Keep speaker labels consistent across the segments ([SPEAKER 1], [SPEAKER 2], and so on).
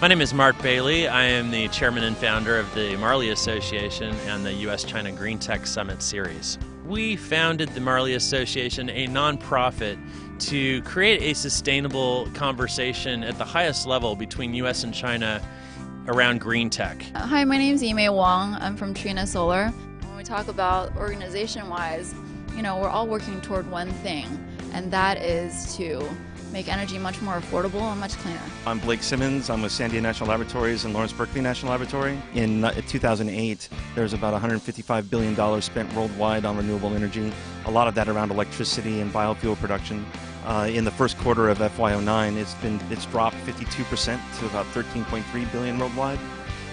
[SPEAKER 1] My name is Mark Bailey. I am the chairman and founder of the Marley Association and the U.S.-China Green Tech Summit Series. We founded the Marley Association, a nonprofit, to create a sustainable conversation at the highest level between U.S. and China around green tech.
[SPEAKER 2] Hi, my name is Yimei Wang. I'm from Trina Solar. When we talk about organization-wise, we're all working toward one thing, and that is to make energy much more affordable and much cleaner.
[SPEAKER 3] I'm Blake Simmons. I'm with Sandia National Laboratories and Lawrence Berkeley National Laboratory. In 2008, there was about $155 billion spent worldwide on renewable energy, a lot of that around electricity and biofuel production. In the first quarter of FY09, it's dropped 52% to about $13.3 billion worldwide.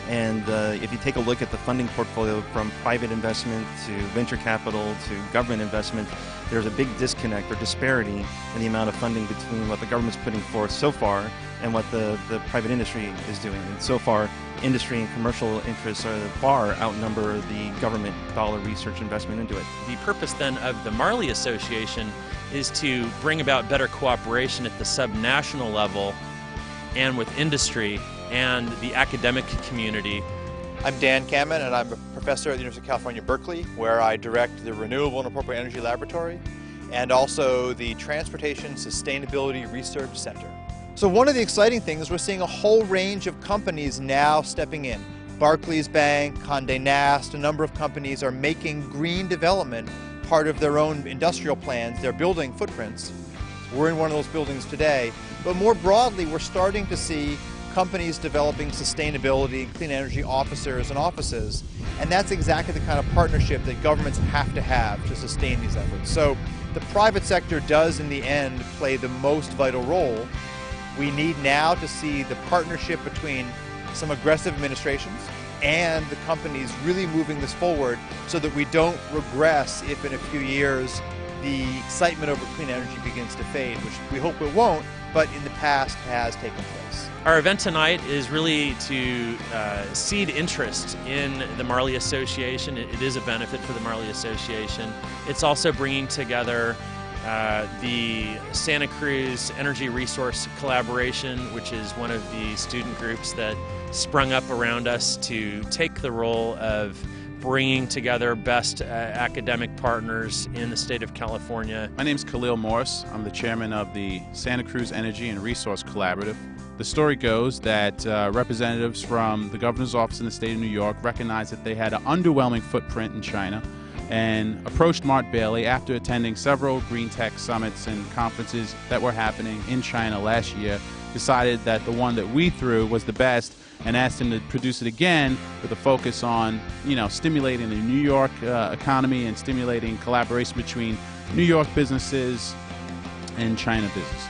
[SPEAKER 3] And if you take a look at the funding portfolio from private investment to venture capital to government investment, there's a big disconnect or disparity in the amount of funding between what the government's putting forth so far and what the private industry is doing. And so far, industry and commercial interests are far outnumber the government dollar research investment into it.
[SPEAKER 1] The purpose then of the Marley Association is to bring about better cooperation at the subnational level and with industry and the academic community.
[SPEAKER 4] I'm Dan Kamen, and I'm a professor at the University of California, Berkeley, where I direct the Renewable and Appropriate Energy Laboratory and also the Transportation Sustainability Research Center. So one of the exciting things, we're seeing a whole range of companies now stepping in. Barclays Bank, Condé Nast, a number of companies are making green development part of their own industrial plans, their building footprints. We're in one of those buildings today, but more broadly, we're starting to see companies developing sustainability, clean energy officers and offices, and that's exactly the kind of partnership that governments have to sustain these efforts. So the private sector does, in the end, play the most vital role. We need now to see the partnership between some aggressive administrations and the companies really moving this forward so that we don't regress if in a few years the excitement over clean energy begins to fade, which we hope it won't, but in the past has taken place.
[SPEAKER 1] Our event tonight is really to seed interest in the Marley Association. It is a benefit for the Marley Association. It's also bringing together the Santa Cruz Energy Resource Collaboration, which is one of the student groups that sprung up around us to take the role of bringing together best academic partners in the state of California.
[SPEAKER 5] My name is Khalil Morris. I'm the chairman of the Santa Cruz Energy and Resource Collaborative. The story goes that representatives from the governor's office in the state of New York recognized that they had an underwhelming footprint in China and approached Mark Bailey after attending several green tech summits and conferences that were happening in China last year, decided that the one that we threw was the best and asked him to produce it again with a focus on, stimulating the New York economy and stimulating collaboration between New York businesses and China businesses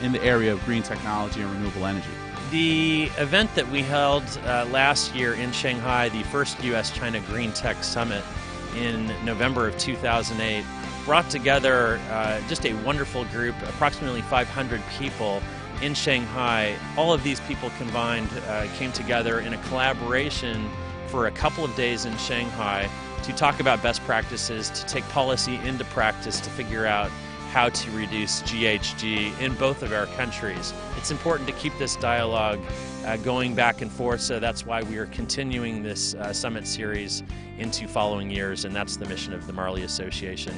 [SPEAKER 5] in the area of green technology and renewable energy.
[SPEAKER 1] The event that we held last year in Shanghai, the first U.S.-China Green Tech Summit in November of 2008, brought together just a wonderful group, approximately 500 people in Shanghai. All of these people combined came together in a collaboration for a couple of days in Shanghai to talk about best practices, to take policy into practice, to figure out how to reduce GHG in both of our countries. It's important to keep this dialogue going back and forth, so that's why we are continuing this summit series into following years, and that's the mission of the Marley Association,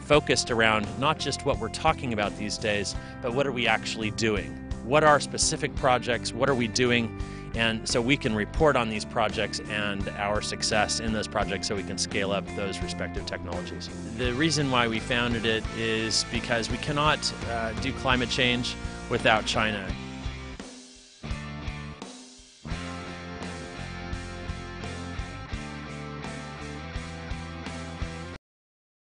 [SPEAKER 1] focused around not just what we're talking about these days, but what are we actually doing? What are specific projects? What are we doing? And so we can report on these projects and our success in those projects so we can scale up those respective technologies. The reason why we founded it is because we cannot do climate change without China.